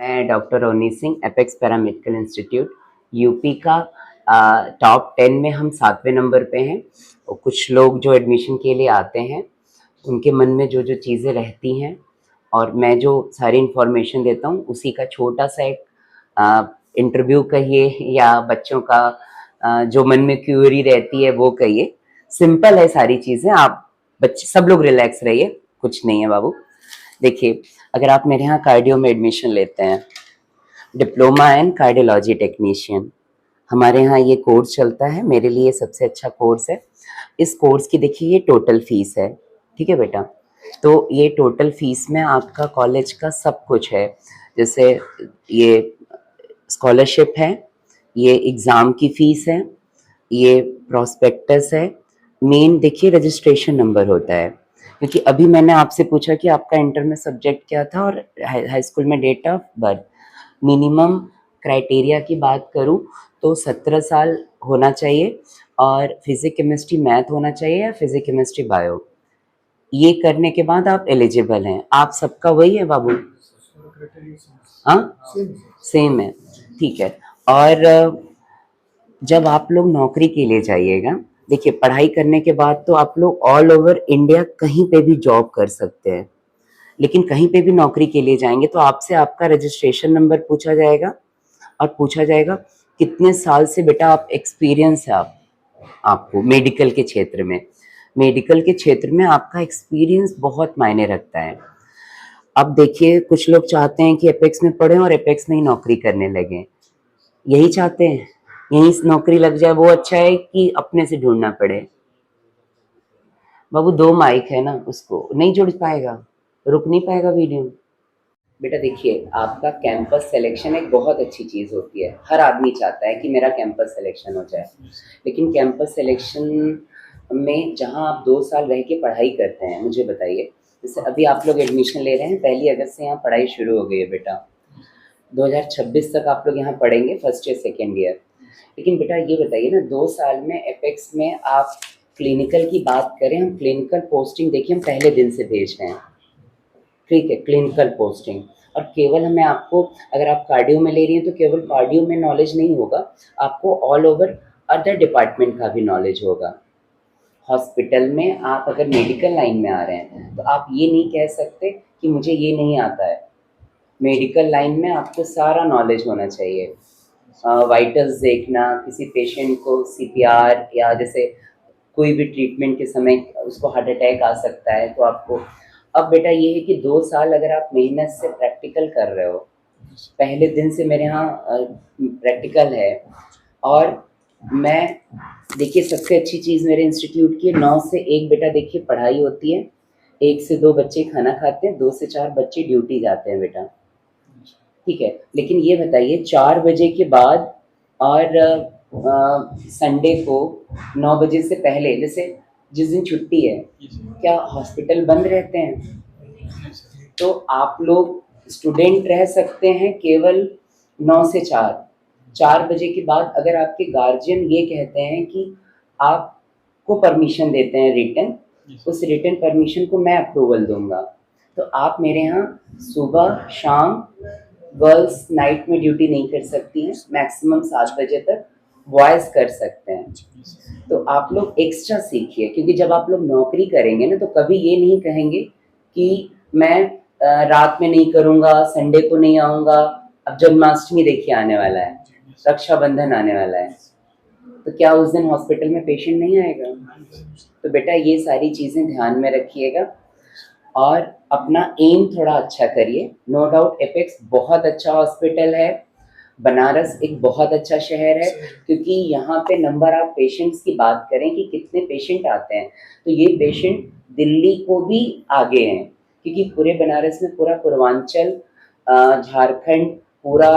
मैं doctor Roni Singh, apex paramedical institute UP का top 10 में हम 7वें नंबर पे हैं। और कुछ लोग जो एडमिशन के लिए आते हैं उनके मन में जो जो चीज़ें रहती हैं और मैं जो सारी इन्फॉर्मेशन देता हूँ उसी का छोटा सा एक इंटरव्यू कहिए या बच्चों का जो मन में क्यूरी रहती है वो कहिए। सिंपल है सारी चीज़ें, आप बच्चे सब लोग रिलैक्स रहिए, कुछ नहीं है बाबू। देखिए, अगर आप मेरे यहाँ कार्डियो में एडमिशन लेते हैं, डिप्लोमा इन कार्डियोलॉजी टेक्नीशियन, हमारे यहाँ ये कोर्स चलता है, मेरे लिए सबसे अच्छा कोर्स है। इस कोर्स की देखिए ये टोटल फीस है, ठीक है बेटा। तो ये टोटल फीस में आपका कॉलेज का सब कुछ है, जैसे ये स्कॉलरशिप है, ये एग्ज़ाम की फ़ीस है, ये प्रॉस्पेक्टस है, मेन देखिए रजिस्ट्रेशन नंबर होता है। क्योंकि अभी मैंने आपसे पूछा कि आपका इंटर में सब्जेक्ट क्या था और हाई स्कूल में date of birth. Minimum criteria की बात करूं तो 17 साल होना चाहिए और फिजिक्स केमिस्ट्री मैथ होना चाहिए या फिजिक्स केमिस्ट्री बायो। ये करने के बाद आप एलिजिबल हैं। आप सबका वही है बाबू? हाँ, सेम है, ठीक है। और जब आप लोग नौकरी के लिए जाइएगा, देखिए पढ़ाई करने के बाद तो आप लोग ऑल ओवर इंडिया कहीं पे भी जॉब कर सकते हैं, लेकिन कहीं पे भी नौकरी के लिए जाएंगे तो आपसे आपका रजिस्ट्रेशन नंबर पूछा जाएगा और पूछा जाएगा कितने साल से बेटा आप एक्सपीरियंस है आपको मेडिकल के क्षेत्र में। मेडिकल के क्षेत्र में आपका एक्सपीरियंस बहुत मायने रखता है। अब देखिए कुछ लोग चाहते हैं कि एपेक्स में पढ़ें और एपेक्स में ही नौकरी करने लगें, यही चाहते हैं, यहीं नौकरी लग जाए वो अच्छा है कि अपने से ढूंढना पड़े? बाबू 2 माइक है ना, उसको नहीं जुड़ पाएगा, रुक नहीं पाएगा वीडियो। बेटा देखिए, आपका कैंपस सिलेक्शन एक बहुत अच्छी चीज़ होती है, हर आदमी चाहता है कि मेरा कैंपस सिलेक्शन हो जाए। लेकिन कैंपस सिलेक्शन में जहाँ आप 2 साल रह के पढ़ाई करते हैं, मुझे बताइए, जैसे अभी आप लोग एडमिशन ले रहे हैं, 1 अगस्त से यहाँ पढ़ाई शुरू हो गई है बेटा, 2026 तक आप लोग यहाँ पढ़ेंगे फर्स्ट ईयर सेकेंड ईयर। लेकिन बेटा ये बताइए ना, 2 साल में एपेक्स में आप क्लिनिकल की बात करें, हम क्लिनिकल पोस्टिंग देखिए हम पहले दिन से भेज रहे हैं, ठीक है, क्लिनिकल पोस्टिंग। और केवल हमें आपको, अगर आप कार्डियो में ले रही हैं तो केवल कार्डियो में नॉलेज नहीं होगा, आपको ऑल ओवर अदर डिपार्टमेंट का भी नॉलेज होगा। हॉस्पिटल में आप अगर मेडिकल लाइन में आ रहे हैं तो आप ये नहीं कह सकते कि मुझे ये नहीं आता है। मेडिकल लाइन में आपको सारा नॉलेज होना चाहिए। वाइटल्स देखना, किसी पेशेंट को सीपीआर या जैसे कोई भी ट्रीटमेंट के समय उसको हार्ट अटैक आ सकता है तो आपको। अब बेटा ये है कि 2 साल अगर आप मेहनत से प्रैक्टिकल कर रहे हो, पहले दिन से मेरे यहाँ प्रैक्टिकल है। और मैं देखिए सबसे अच्छी चीज़ मेरे इंस्टीट्यूट की 9 से 1 बेटा देखिए पढ़ाई होती है, 1 से 2 बच्चे खाना खाते हैं, 2 से 4 बच्चे ड्यूटी जाते हैं बेटा, ठीक है। लेकिन ये बताइए 4 बजे के बाद और संडे को 9 बजे से पहले, जैसे जिस दिन छुट्टी है, क्या हॉस्पिटल बंद रहते हैं? तो आप लोग स्टूडेंट रह सकते हैं केवल 9 से 4। 4 बजे के बाद अगर आपके गार्जियन ये कहते हैं कि आपको परमिशन देते हैं रिटन, उस रिटन परमिशन को मैं अप्रूवल दूंगा, तो आप मेरे यहाँ सुबह शाम गर्ल्स नाइट में ड्यूटी नहीं कर सकती हैं, मैक्सिमम 7 बजे तक बॉयज़ कर सकते हैं। तो आप लोग एक्स्ट्रा सीखिए, क्योंकि जब आप लोग नौकरी करेंगे ना तो कभी ये नहीं कहेंगे कि मैं रात में नहीं करूँगा, संडे को नहीं आऊँगा। अब जन्माष्टमी देखिए आने वाला है, रक्षाबंधन आने वाला है, तो क्या उस दिन हॉस्पिटल में पेशेंट नहीं आएगा? तो बेटा ये सारी चीज़ें ध्यान में रखिएगा और अपना एम थोड़ा अच्छा करिए। नो डाउट एपेक्स बहुत अच्छा हॉस्पिटल है, बनारस एक बहुत अच्छा शहर है, क्योंकि यहाँ पे नंबर ऑफ पेशेंट्स की बात करें कि कितने पेशेंट आते हैं, तो ये पेशेंट दिल्ली को भी आगे हैं, क्योंकि पूरे बनारस में पूरा पूर्वांचल, झारखंड, पूरा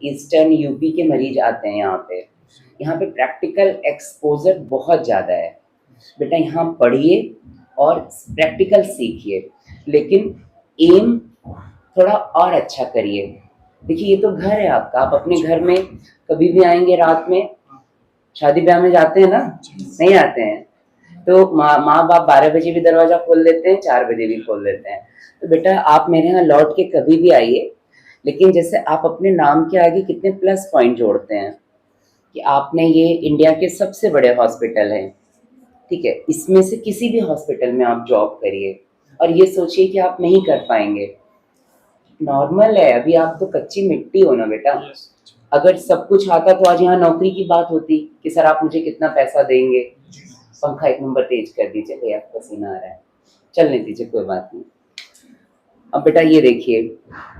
ईस्टर्न यूपी के मरीज आते हैं यहाँ पे। यहाँ पे प्रैक्टिकल एक्सपोजर बहुत ज़्यादा है बेटा, यहाँ पढ़िए और प्रैक्टिकल सीखिए, लेकिन एम थोड़ा और अच्छा करिए। देखिए ये तो घर है आपका, आप अपने घर में कभी भी आएंगे रात में, शादी ब्याह में जाते हैं ना, नहीं आते हैं? तो माँ बाप 12 बजे भी दरवाजा खोल देते हैं, 4 बजे भी खोल देते हैं। तो बेटा आप मेरे यहाँ लौट के कभी भी आइए, लेकिन जैसे आप अपने नाम के आगे कितने प्लस पॉइंट जोड़ते हैं कि आपने ये इंडिया के सबसे बड़े हॉस्पिटल हैं, ठीक है, इसमें से किसी भी हॉस्पिटल में आप जॉब करिए और ये सोचिए कि आप नहीं कर पाएंगे, नॉर्मल है। अभी आप तो कच्ची मिट्टी हो ना बेटा। अगर सब कुछ आता तो आज यहाँ नौकरी की बात होती कि सर आप मुझे कितना पैसा देंगे, पंखा 1 नंबर तेज कर दीजिए भैया, पसीना आ रहा है, चलने दीजिए, कोई बात नहीं। अब बेटा ये देखिए,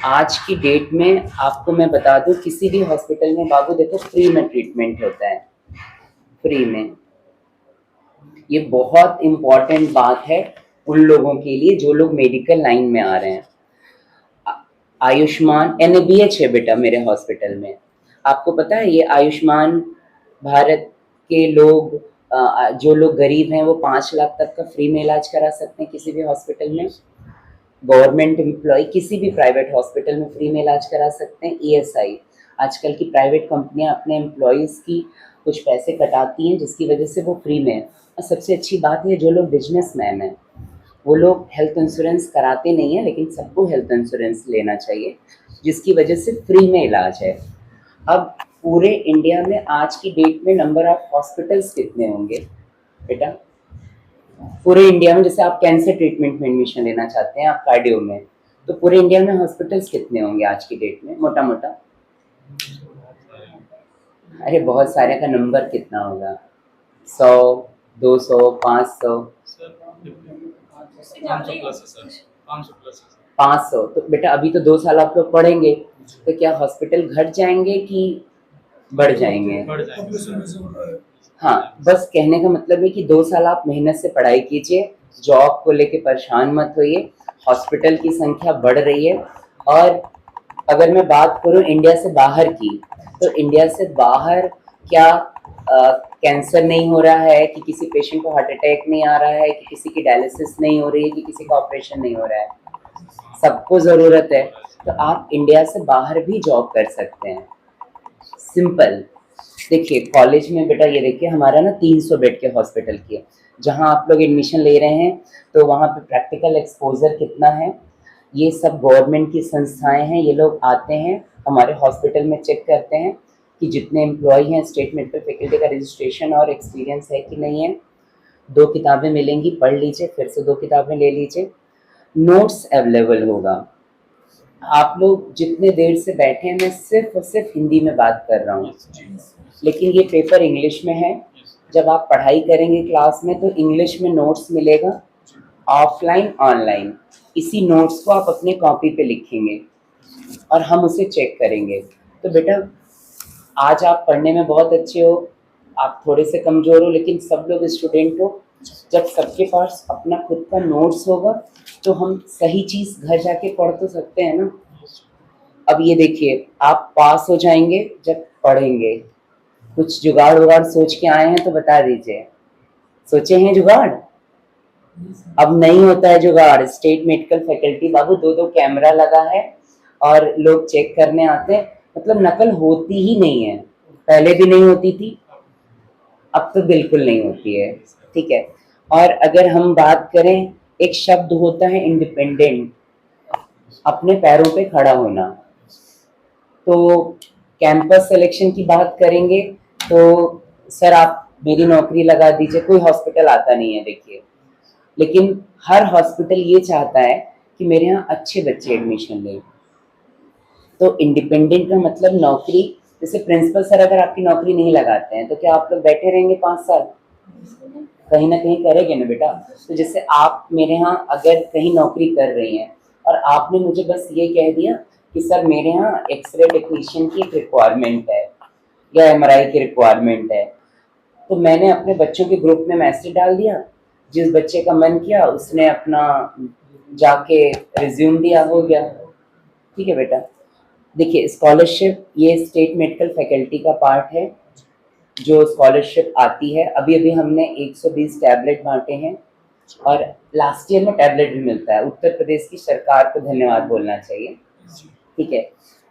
आज की डेट में आपको मैं बता दूं, किसी भी हॉस्पिटल में बाबू देखो फ्री में ट्रीटमेंट होता है, फ्री में। ये बहुत इम्पोर्टेंट बात है उन लोगों के लिए जो लोग मेडिकल लाइन में आ रहे हैं। आयुष्मान NABH है बेटा मेरे हॉस्पिटल में, आपको पता है ये आयुष्मान भारत के लोग, जो लोग गरीब हैं वो 5 लाख तक का फ्री में इलाज करा सकते हैं किसी भी हॉस्पिटल में। गवर्नमेंट एम्प्लॉय किसी भी प्राइवेट हॉस्पिटल में फ्री में इलाज करा सकते हैं। ESI, आजकल की प्राइवेट कंपनियां अपने एम्प्लॉयज़ की कुछ पैसे कटाती हैं जिसकी वजह से वो फ्री में है। और सबसे अच्छी बात है, जो लोग बिजनेसमैन हैं वो लोग हेल्थ इंश्योरेंस कराते नहीं हैं, लेकिन सबको हेल्थ इंश्योरेंस लेना चाहिए जिसकी वजह से फ्री में इलाज है। अब पूरे इंडिया में आज की डेट में नंबर ऑफ हॉस्पिटल्स कितने होंगे बेटा? पूरे इंडिया में, जैसे आप कैंसर ट्रीटमेंट में एडमिशन लेना चाहते हैं, आप कार्डियो में, तो पूरे इंडिया में हॉस्पिटल्स कितने होंगे आज की डेट में मोटा मोटा? अरे बहुत सारे का नंबर कितना होगा? 100, 200, 500? 500। तो बेटा अभी तो 2 साल आप लोग पढ़ेंगे, तो क्या हॉस्पिटल घट जाएंगे कि बढ़ जाएंगे? हाँ, बस कहने का मतलब है कि 2 साल आप मेहनत से पढ़ाई कीजिए, जॉब को लेके परेशान मत होइए, हॉस्पिटल की संख्या बढ़ रही है। और अगर मैं बात करूं इंडिया से बाहर की, तो इंडिया से बाहर क्या कैंसर नहीं हो रहा है, कि किसी पेशेंट को हार्ट अटैक नहीं आ रहा है, कि किसी की डायलिसिस नहीं हो रही है, कि किसी का ऑपरेशन नहीं हो रहा है? सबको ज़रूरत है, तो आप इंडिया से बाहर भी जॉब कर सकते हैं, सिंपल। देखिए कॉलेज में बेटा, ये देखिए हमारा ना 300 बेड के हॉस्पिटल की है, जहाँ आप लोग एडमिशन ले रहे हैं, तो वहाँ पे प्रैक्टिकल एक्सपोजर कितना है, ये सब गवर्नमेंट की संस्थाएं हैं, ये लोग आते हैं हमारे हॉस्पिटल में, चेक करते हैं कि जितने एम्प्लॉय हैं स्टेट मेडिकल फैकल्टी का रजिस्ट्रेशन और एक्सपीरियंस है कि नहीं है। 2 किताबें मिलेंगी, पढ़ लीजिए, फिर से 2 किताबें ले लीजिए, नोट्स अवेलेबल होगा। आप लोग जितने देर से बैठे हैं, मैं सिर्फ और सिर्फ हिंदी में बात कर रहा हूँ, लेकिन ये पेपर इंग्लिश में है। जब आप पढ़ाई करेंगे क्लास में तो इंग्लिश में नोट्स मिलेगा, ऑफलाइन ऑनलाइन। इसी नोट्स को आप अपने कॉपी पे लिखेंगे और हम उसे चेक करेंगे। तो बेटा आज आप पढ़ने में बहुत अच्छे हो, आप थोड़े से कमज़ोर हो, लेकिन सब लोग स्टूडेंट हो। जब सबके पास अपना खुद का नोट्स होगा तो हम सही चीज़ घर जाके पढ़ तो सकते हैं ना। अब ये देखिए, आप पास हो जाएंगे जब पढ़ेंगे। कुछ जुगाड़ वुगाड़ सोच के आए हैं तो बता दीजिए, सोचे हैं जुगाड़? अब नहीं होता है जुगाड़। स्टेट मेडिकल फैकल्टी बाबू 2-2 कैमरा लगा है और लोग चेक करने आते हैं, मतलब नकल होती ही नहीं है। पहले भी नहीं होती थी, अब तो बिल्कुल नहीं होती है, ठीक है। और अगर हम बात करें, एक शब्द होता है इंडिपेंडेंट, अपने पैरों पे खड़ा होना। तो कैंपस सिलेक्शन की बात करेंगे तो सर आप मेरी नौकरी लगा दीजिए, कोई हॉस्पिटल आता नहीं है देखिए, लेकिन हर हॉस्पिटल ये चाहता है कि मेरे यहाँ अच्छे बच्चे एडमिशन लें। तो इंडिपेंडेंट का मतलब नौकरी, जैसे प्रिंसिपल सर अगर आपकी नौकरी नहीं लगाते हैं तो क्या आप लोग बैठे रहेंगे 5 साल? कहीं ना कहीं करेंगे ना बेटा। तो जैसे आप मेरे यहाँ अगर कहीं नौकरी कर रही हैं और आपने मुझे बस ये कह दिया कि सर मेरे यहाँ एक्सरे टेक्नीशियन की एक रिक्वायरमेंट है या MRI की रिक्वायरमेंट है, तो मैंने अपने बच्चों के ग्रुप में मैसेज डाल दिया, जिस बच्चे का मन किया उसने अपना जाके रिज्यूम दिया, हो गया, ठीक है बेटा। देखिए स्कॉलरशिप ये स्टेट मेडिकल फैकल्टी का पार्ट है, जो स्कॉलरशिप आती है। अभी अभी हमने 120 टैबलेट बांटे हैं और लास्ट ईयर में टैबलेट भी मिलता है। उत्तर प्रदेश की सरकार को धन्यवाद बोलना चाहिए, ठीक है।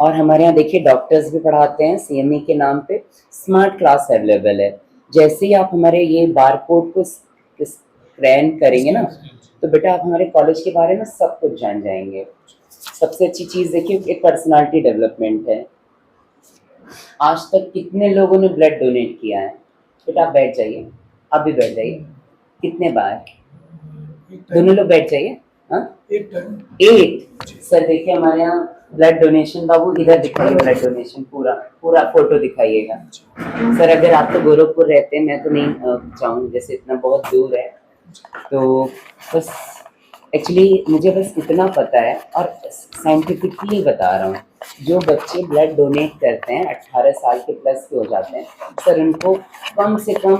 और हमारे यहाँ देखिए डॉक्टर्स भी पढ़ाते हैं, CME के नाम पे स्मार्ट क्लास अवेलेबल है। जैसे ही आप हमारे ये बारकोड को स्कैन करेंगे ना, तो बेटा आप हमारे कॉलेज के बारे में सब कुछ जान जाएंगे। सबसे अच्छी चीज़ देखिए, एक पर्सनालिटी डेवलपमेंट है। आज तक कितने लोगों ने ब्लड डोनेट किया है? बेटा आप बैठ जाइए, आप भी बैठ जाइए। कितने बार? दोनों लोग बैठ जाइए। हाँ, 8। सर देखिए हमारे यहाँ ब्लड डोनेशन, बाबू इधर दिखाइए, ब्लड डोनेशन पूरा पूरा फोटो दिखाइएगा। सर अगर आप तो गोरखपुर रहते हैं, मैं तो नहीं चाहूँ, जैसे इतना बहुत दूर है, तो बस एक्चुअली मुझे बस इतना पता है और साइंटिफिकली बता रहा हूँ। जो बच्चे ब्लड डोनेट करते हैं 18 साल के प्लस के हो जाते हैं, सर उनको कम से कम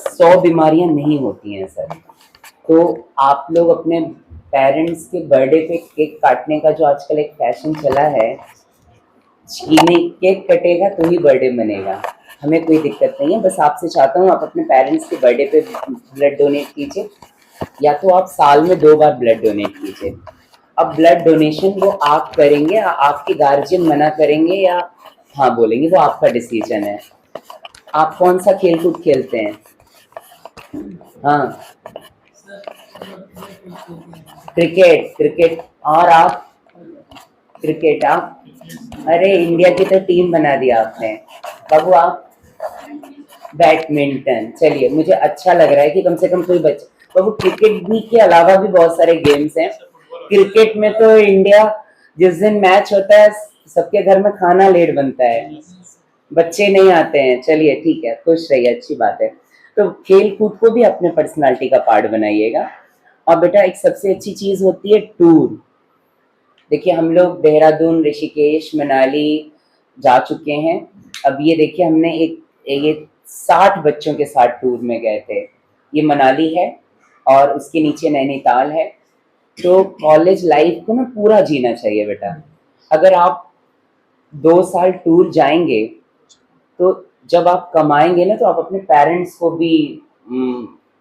100 बीमारियां नहीं होती हैं सर। तो आप लोग अपने पेरेंट्स के बर्थडे पे केक काटने का जो आजकल एक फैशन चला है, नहीं केक कटेगा तो ही बर्थडे मनेगा, हमें कोई दिक्कत नहीं है। बस आपसे चाहता हूँ आप अपने पेरेंट्स के बर्थडे पे ब्लड डोनेट कीजिए, या तो आप साल में 2 बार ब्लड डोनेट कीजिए। अब ब्लड डोनेशन वो आप करेंगे, आपके गार्जियन मना करेंगे या हाँ बोलेंगे, वो आपका डिसीजन है। आप कौन सा खेल कूद खेलते हैं? हाँ, क्रिकेट। क्रिकेट और आप? क्रिकेट आप? अरे इंडिया की तो टीम बना दिया आपने। बाबू आप? बैडमिंटन। चलिए मुझे अच्छा लग रहा है कि कम से कम कोई बच्चा, बाबू क्रिकेट भी के अलावा भी बहुत सारे गेम्स हैं। क्रिकेट में तो इंडिया जिस दिन मैच होता है सबके घर में खाना लेट बनता है, बच्चे नहीं आते हैं। चलिए ठीक है, खुश रहिए, अच्छी बात है। तो खेल कूद को भी अपने पर्सनालिटी का पार्ट बनाइएगा। और बेटा एक सबसे अच्छी चीज होती है टूर। देखिए हम लोग देहरादून, ऋषिकेश, मनाली जा चुके हैं। अब ये देखिए हमने ये 60 बच्चों के साथ टूर में गए थे। ये मनाली है और उसके नीचे नैनीताल है। तो कॉलेज लाइफ को ना पूरा जीना चाहिए बेटा। अगर आप 2 साल टूर जाएंगे तो जब आप कमाएंगे ना तो आप अपने पेरेंट्स को भी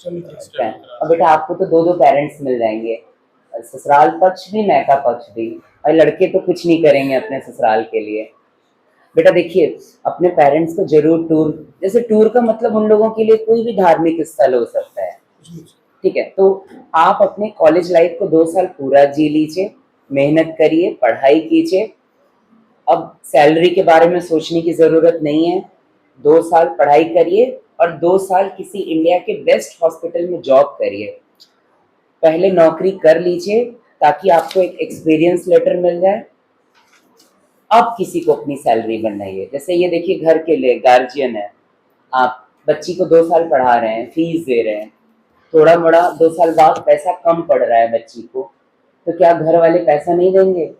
अब बेटा आपको तो 2-2 पेरेंट्स मिल जाएंगे, ससुराल पक्ष भी मायका पक्ष भी। और लड़के तो कुछ नहीं करेंगे अपने ससुराल के लिए। बेटा देखिए अपने पेरेंट्स को जरूर टूर, जैसे टूर का मतलब उन लोगों के लिए कोई भी धार्मिक स्थल हो सकता है, ठीक है। तो आप अपने कॉलेज लाइफ को 2 साल पूरा जी लीजिए, मेहनत करिए, पढ़ाई कीजिए। अब सैलरी के बारे में सोचने की जरूरत नहीं है। 2 साल पढ़ाई करिए और 2 साल किसी इंडिया के बेस्ट हॉस्पिटल में जॉब करिए। पहले नौकरी कर लीजिए ताकि आपको एक एक्सपीरियंस लेटर मिल जाए। अब किसी को अपनी सैलरी बनाइए। जैसे ये देखिए घर के लिए गार्जियन है, आप बच्ची को 2 साल पढ़ा रहे हैं, फीस दे रहे हैं, थोड़ा मोड़ा 2 साल बाद पैसा कम पड़ रहा है बच्ची को, तो क्या घर वाले पैसा नहीं देंगे?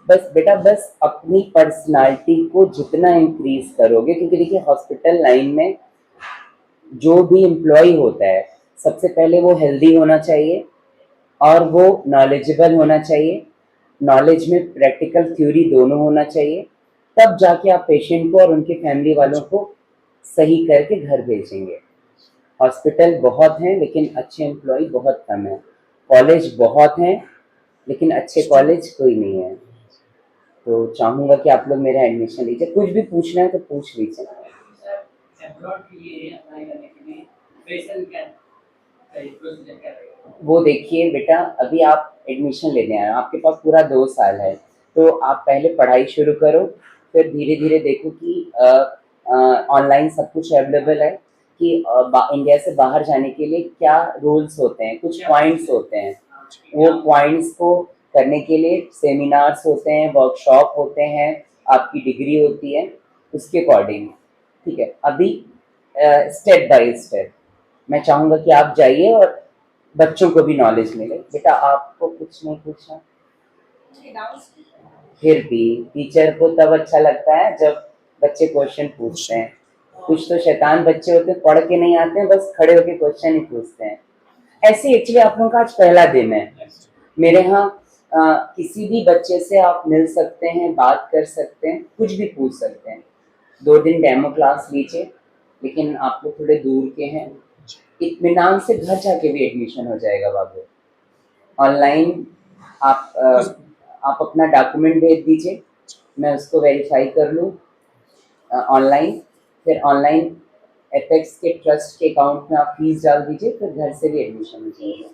बस बेटा बस अपनी पर्सनालिटी को जितना इंक्रीज करोगे, क्योंकि देखिए हॉस्पिटल लाइन में जो भी एम्प्लॉय होता है सबसे पहले वो हेल्दी होना चाहिए और वो नॉलेजेबल होना चाहिए। नॉलेज में प्रैक्टिकल थ्योरी दोनों होना चाहिए, तब जाके आप पेशेंट को और उनके फैमिली वालों को सही करके घर भेजेंगे। हॉस्पिटल बहुत हैं लेकिन अच्छे एम्प्लॉय बहुत कम है। कॉलेज बहुत हैं लेकिन अच्छे कॉलेज कोई नहीं है। तो चाहूँगा कि आप लोग मेरा एडमिशन लीजिए। कुछ भी पूछना है तो पूछ लीजिए। वो देखिए बेटा अभी आप एडमिशन लेने आए हो, आपके पास पूरा 2 साल है, तो आप पहले पढ़ाई शुरू करो, फिर धीरे धीरे देखो कि ऑनलाइन सब कुछ अवेलेबल है कि इंडिया से बाहर जाने के लिए क्या रूल्स होते हैं, कुछ पॉइंट्स होते हैं। वो पॉइंट्स को करने के लिए सेमिनार्स होते हैं, वर्कशॉप होते हैं, आपकी डिग्री होती है, उसके अकॉर्डिंग, ठीक है। अभी स्टेप बाय स्टेप मैं चाहूँगा कि आप जाइए और बच्चों को भी नॉलेज मिले। बेटा आपको कुछ नहीं पूछना? फिर भी टीचर को तब अच्छा लगता है जब बच्चे क्वेश्चन पूछते हैं। कुछ तो शैतान बच्चे होते हैं, पढ़ के नहीं आते हैं, बस खड़े होके क्वेश्चन ही पूछते हैं। ऐसे एक्चुअली आप लोगों का आज पहला दिन है मेरे यहाँ। किसी भी बच्चे से आप मिल सकते हैं, बात कर सकते हैं, कुछ भी पूछ सकते हैं। 2 दिन डेमो क्लास लीजिए, लेकिन आप लोग थोड़े दूर के हैं, इत्मीनान से घर जाके भी एडमिशन हो जाएगा बाबू। ऑनलाइन आप अपना डॉक्यूमेंट भेज दीजिए, मैं उसको वेरीफाई कर लूँ ऑनलाइन। फिर ऑनलाइन एपेक्स के ट्रस्ट के अकाउंट में आप फीस डाल दीजिए, फिर घर से भी एडमिशन हो जाएगा।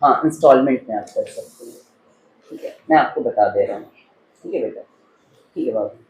हाँ, इंस्टॉलमेंट में आप कर सकते हैं। ठीक है, मैं आपको बता दे रहा हूँ। ठीक है बेटा, ठीक है बाबू।